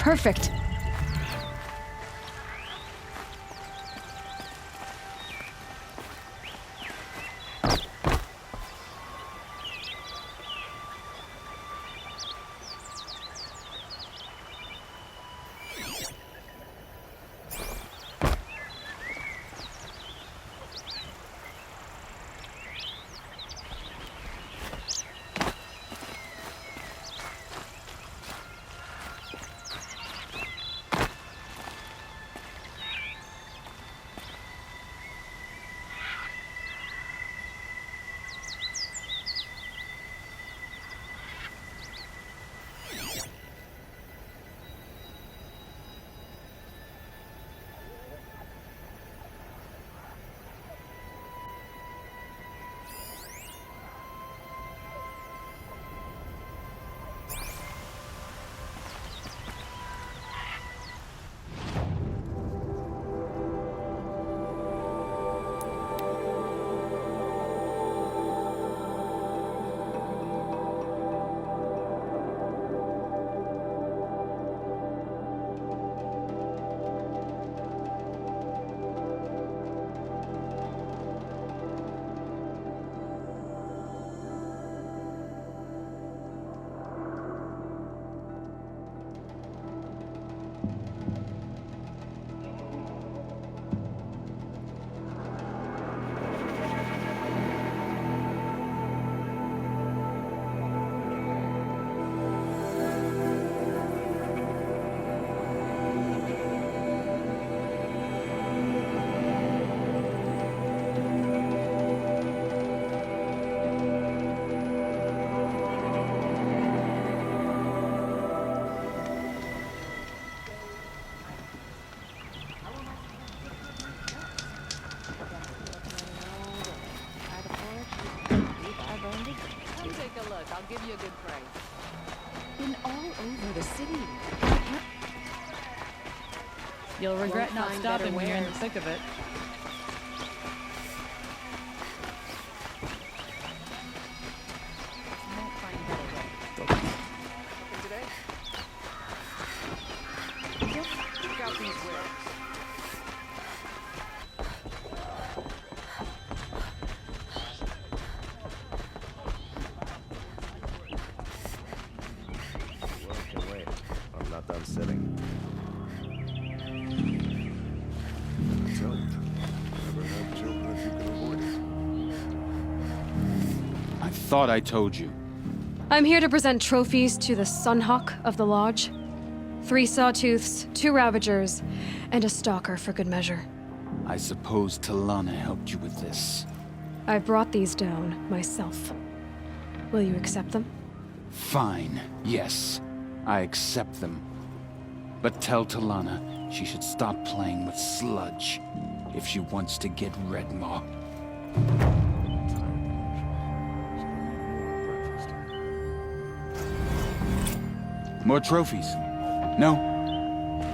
perfect. I'll give you a good price. Been all over the city. You'll regret not stopping when you're in the thick of it. Thought I told you. I'm here to present trophies to the Sunhawk of the Lodge. 3 Sawtooths, 2 Ravagers, and a Stalker for good measure. I suppose Talana helped you with this. I brought these down myself. Will you accept them? Fine, yes. I accept them. But tell Talana she should stop playing with sludge if she wants to get Redmaw. More trophies? No?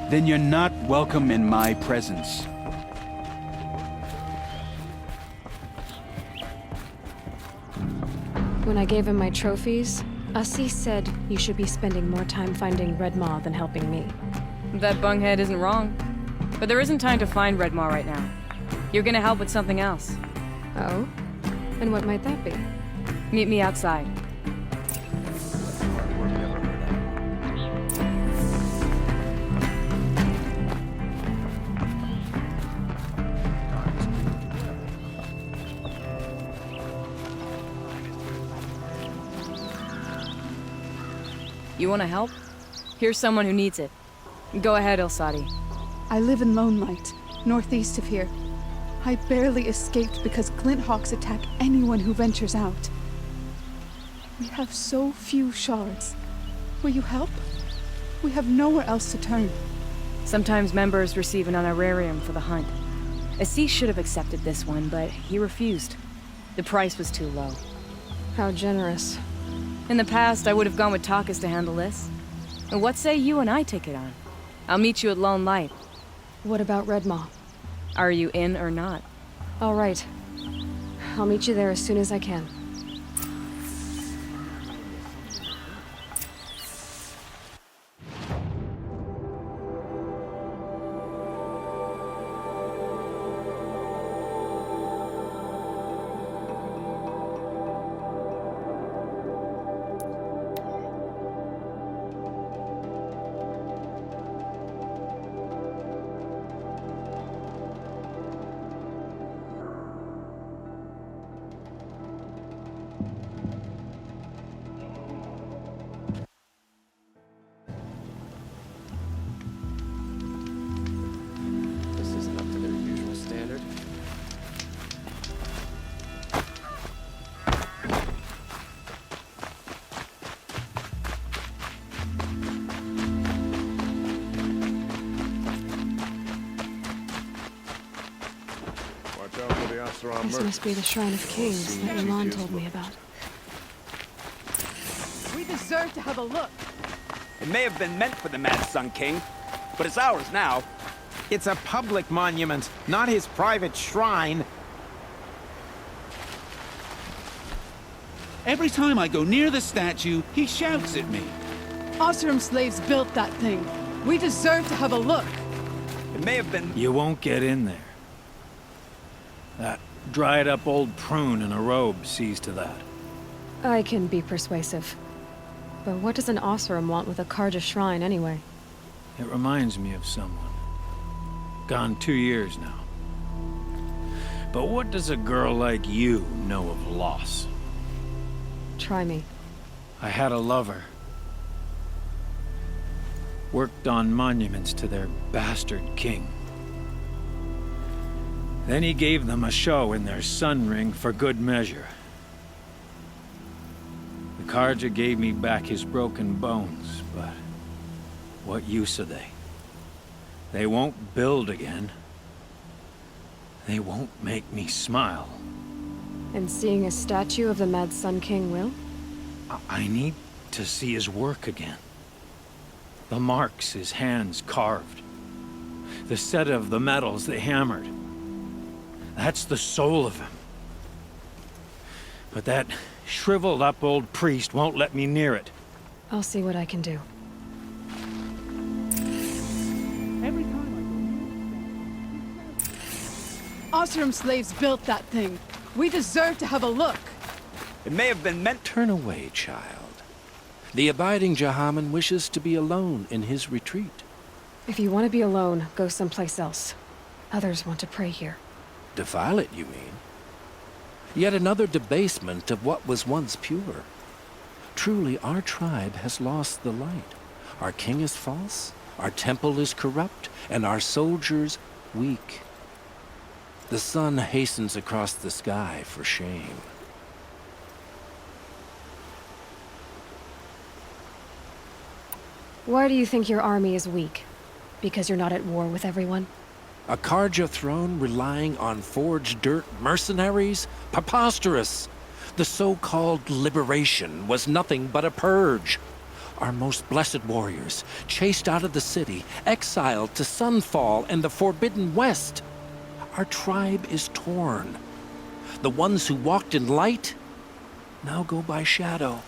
Then you're not welcome in my presence. When I gave him my trophies, Ussie said you should be spending more time finding Redmaw than helping me. That bunghead isn't wrong. But there isn't time to find Redmaw right now. You're gonna help with something else. Oh? And what might that be? Meet me outside. You want to help? Here's someone who needs it. Go ahead, Elsadi. I live in Lone Light, northeast of here. I barely escaped because Glinthawks attack anyone who ventures out. We have so few shards. Will you help? We have nowhere else to turn. Sometimes members receive an honorarium for the hunt. Assis should have accepted this one, but he refused. The price was too low. How generous. In the past, I would have gone with Takas to handle this. And what say you and I take it on? I'll meet you at Lone Light. What about Redmaw? Are you in or not? All right. I'll meet you there as soon as I can. Oseram This must be the Shrine of Kings that Milan told me about. We deserve to have a look. It may have been meant for the Mad Sun King, but it's ours now. It's a public monument, not his private shrine. Every time I go near the statue, he shouts at me. Oseram slaves built that thing. We deserve to have a look. It may have been... You won't get in there. That dried-up old prune in a robe sees to that. I can be persuasive. But what does an Oseram want with a Karja shrine anyway? It reminds me of someone. Gone 2 years now. But what does a girl like you know of loss? Try me. I had a lover. Worked on monuments to their bastard king. Then he gave them a show in their sun ring for good measure. The Karja gave me back his broken bones, but what use are they? They won't build again. They won't make me smile. And seeing a statue of the Mad Sun King will? I need to see his work again. The marks his hands carved. The set of the metals they hammered. That's the soul of him. But that shriveled up old priest won't let me near it. I'll see what I can do. Every time I go Oseram slaves built that thing. We deserve to have a look. It may have been meant... Turn away, child. The abiding Jahaman wishes to be alone in his retreat. If you want to be alone, go someplace else. Others want to pray here. Defile it, you mean? Yet another debasement of what was once pure. Truly, our tribe has lost the light. Our king is false, our temple is corrupt, and our soldiers weak. The sun hastens across the sky for shame. Why do you think your army is weak? Because you're not at war with everyone? A Karja throne relying on forged dirt mercenaries? Preposterous! The so-called liberation was nothing but a purge. Our most blessed warriors, chased out of the city, exiled to Sunfall and the Forbidden West. Our tribe is torn. The ones who walked in light now go by shadow.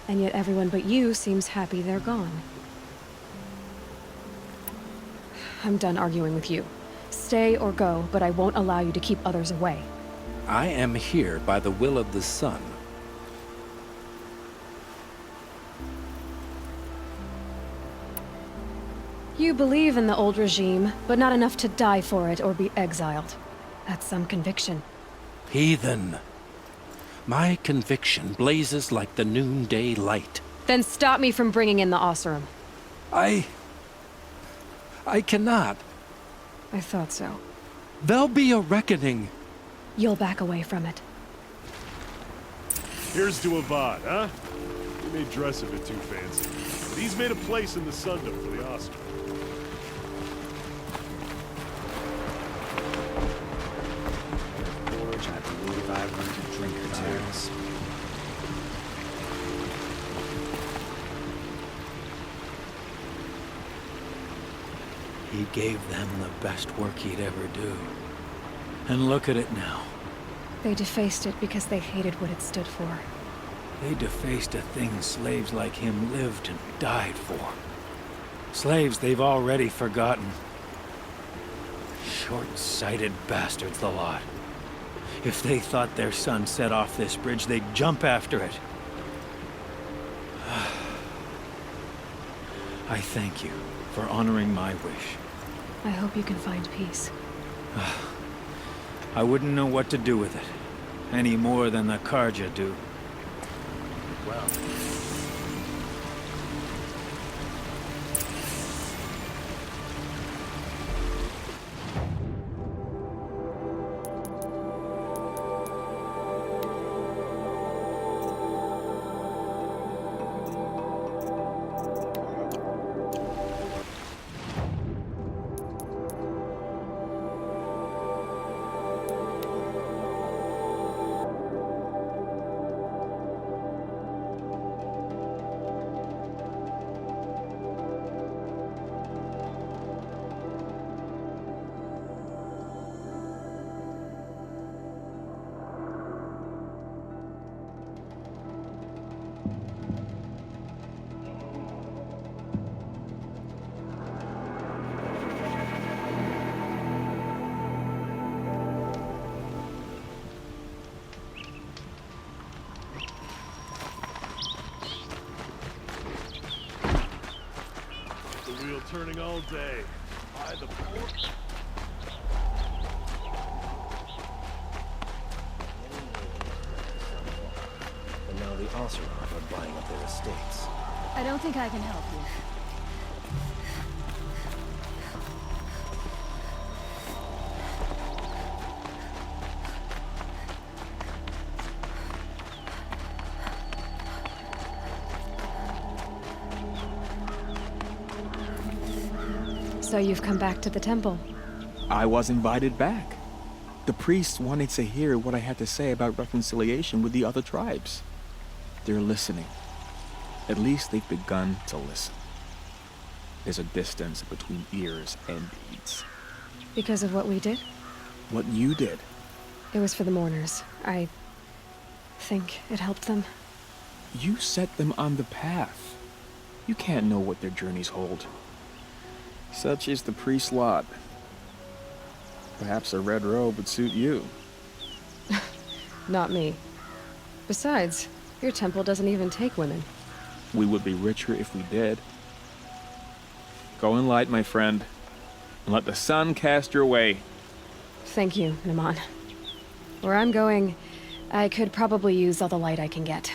And yet everyone but you seems happy they're gone. I'm done arguing with you. Stay or go, but I won't allow you to keep others away. I am here by the will of the sun. You believe in the old regime, but not enough to die for it or be exiled. That's some conviction. Heathen. My conviction blazes like the noonday light. Then stop me from bringing in the Oseram. I cannot. I thought so. There'll be a reckoning. You'll back away from it. Here's to Avad, huh? He may dress a bit too fancy, but he's made a place in the Sundom for the Oscar. George, I believe I learned a drink or two. He gave them the best work he'd ever do. And look at it now. They defaced it because they hated what it stood for. They defaced a thing slaves like him lived and died for. Slaves they've already forgotten. Short-sighted bastards, the lot. If they thought their son set off this bridge, they'd jump after it. I thank you for honoring my wish. I hope you can find peace. I wouldn't know what to do with it, any more than the Karja do. Well, turning all day. By the poor... And now the Oseroth are buying up their estates. I don't think I can help you. So you've come back to the temple. I was invited back. The priests wanted to hear what I had to say about reconciliation with the other tribes. They're listening. At least they've begun to listen. There's a distance between ears and deeds. Because of what we did? What you did. It was for the mourners. I think it helped them. You set them on the path. You can't know what their journeys hold. Such is the priest's lot. Perhaps a red robe would suit you. Not me. Besides, your temple doesn't even take women. We would be richer if we did. Go in light, my friend, and let the sun cast your way. Thank you, Naman. Where I'm going, I could probably use all the light I can get.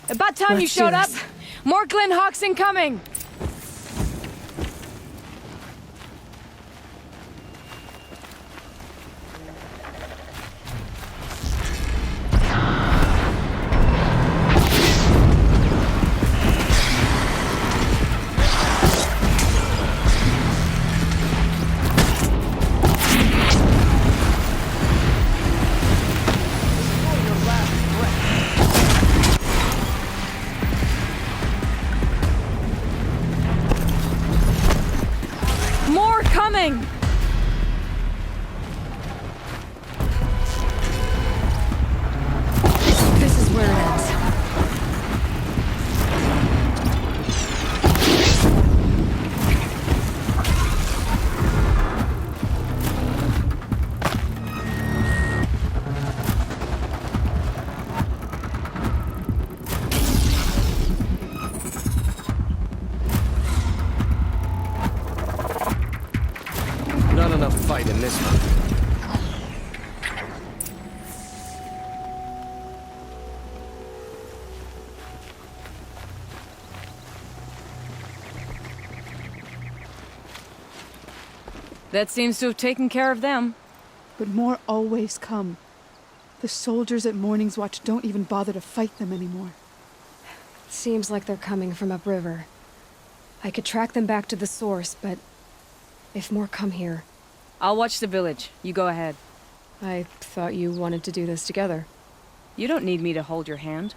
About time you showed up! More Glenhawks incoming! More coming! This is where it ends. Not enough fight in this one. That seems to have taken care of them. But more always come. The soldiers at Morning's Watch don't even bother to fight them anymore. Seems like they're coming from upriver. I could track them back to the source, but If more come here, I'll watch the village. You go ahead. I thought you wanted to do this together. You don't need me to hold your hand.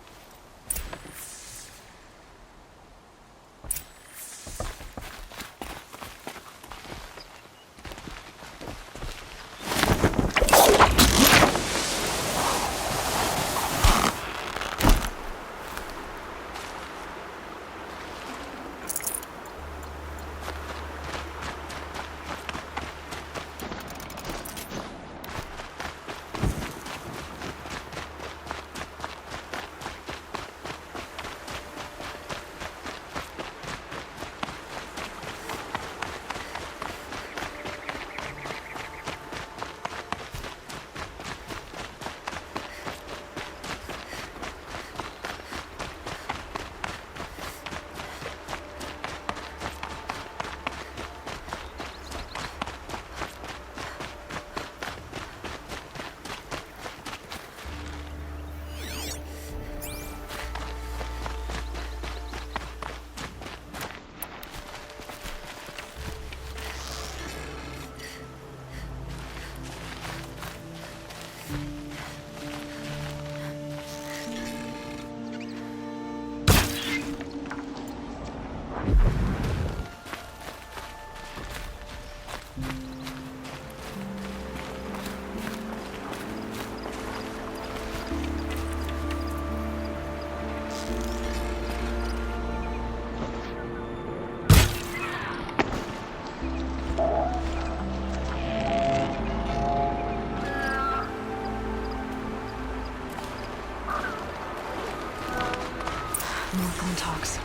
More phone talks.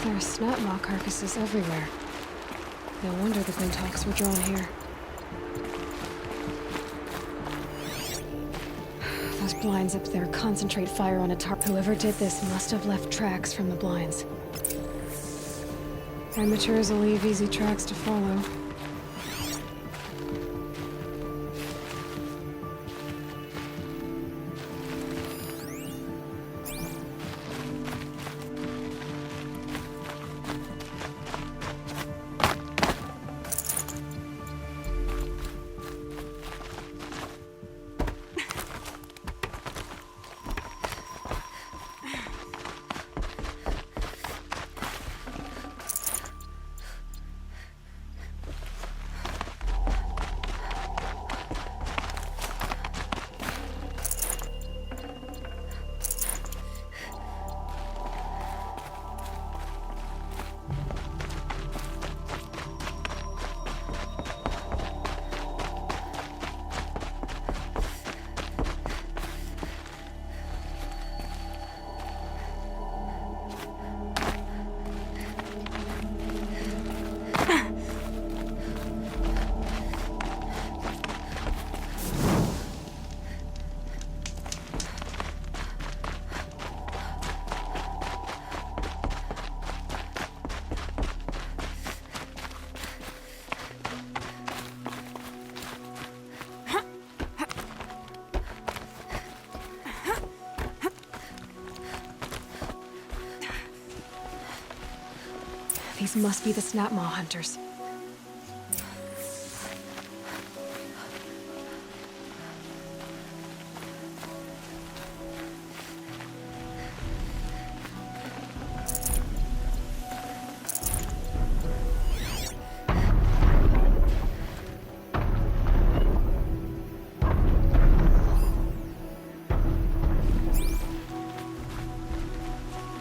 There are snapmaw carcasses everywhere. No wonder the Glinthawks were drawn here. Those blinds up there concentrate fire on a tarp. Whoever did this must have left tracks from the blinds. Amateurs will leave easy tracks to follow. These must be the Snapmaw hunters.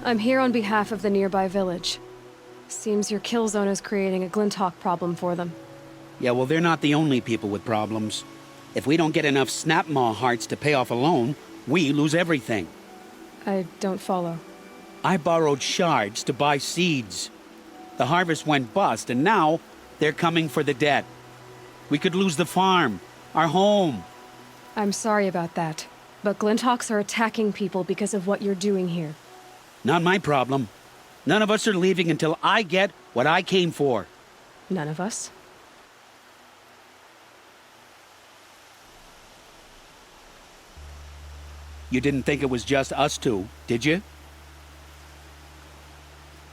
I'm here on behalf of the nearby village. Seems your kill zone is creating a Glinthawk problem for them. Yeah, well, they're not the only people with problems. If we don't get enough Snapmaw hearts to pay off a loan, we lose everything. I don't follow. I borrowed shards to buy seeds. The harvest went bust, and now they're coming for the debt. We could lose the farm, our home. I'm sorry about that, but Glinthawks are attacking people because of what you're doing here. Not my problem. None of us are leaving until I get what I came for. None of us? You didn't think it was just us two, did you?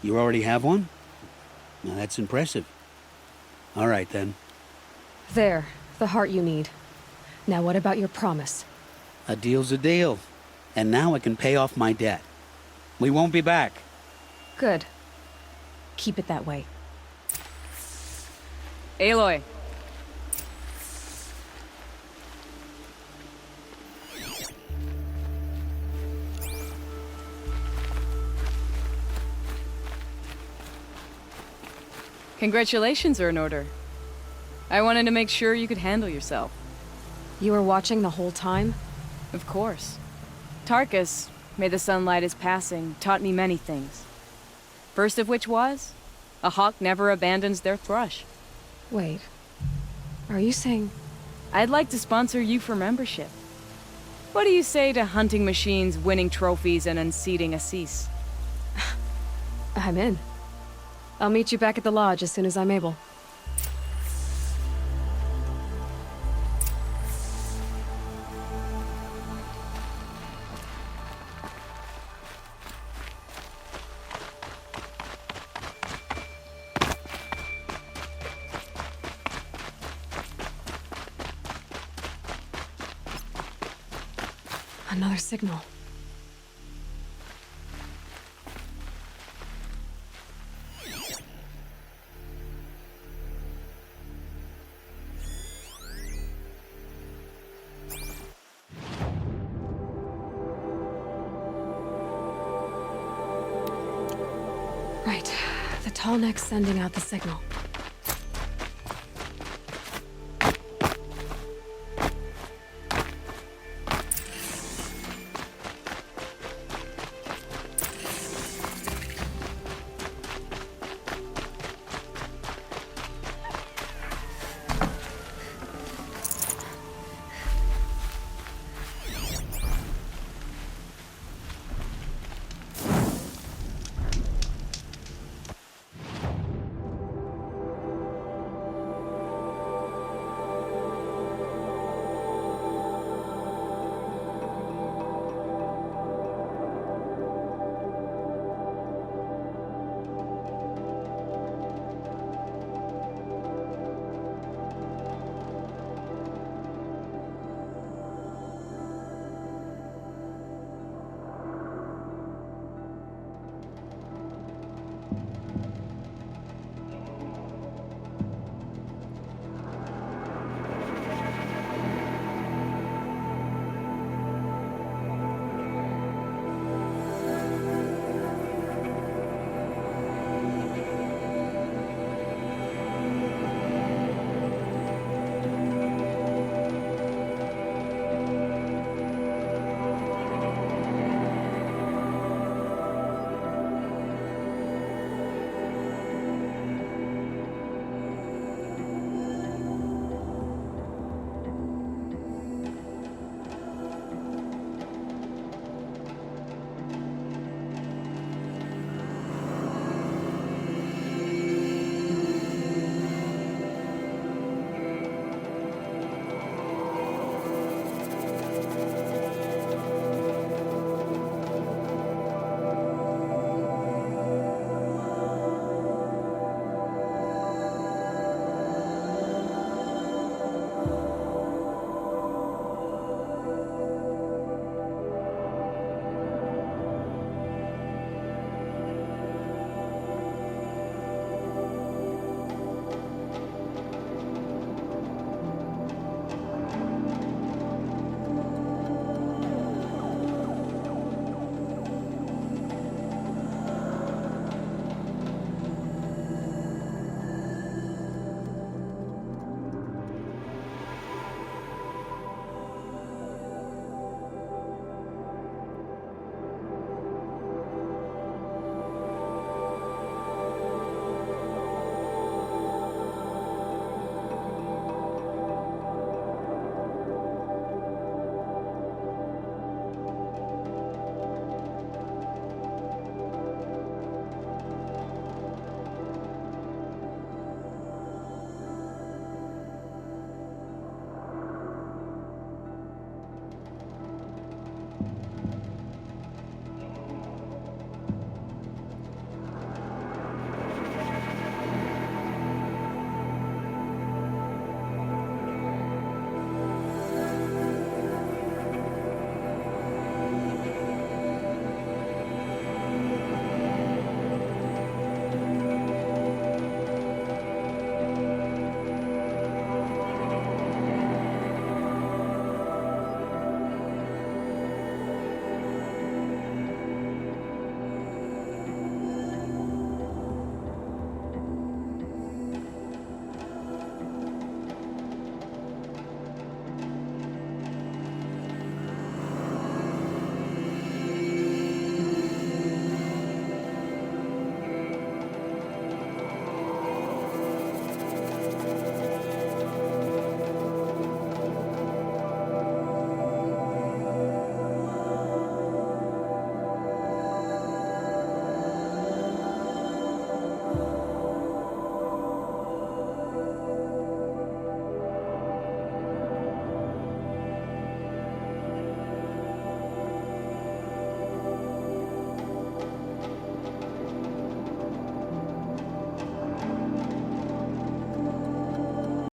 You already have one? Now that's impressive. All right, then. There, the heart you need. Now what about your promise? A deal's a deal. And now I can pay off my debt. We won't be back. Good. Keep it that way. Aloy. Congratulations are in order. I wanted to make sure you could handle yourself. You were watching the whole time? Of course. Tarkus, may the sunlight is passing, taught me many things. First of which was, a hawk never abandons their thrush. Wait. Are you saying... I'd like to sponsor you for membership. What do you say to hunting machines, winning trophies, and unseating Assis? I'm in. I'll meet you back at the lodge as soon as I'm able. Another signal. Right. The tall neck's sending out the signal.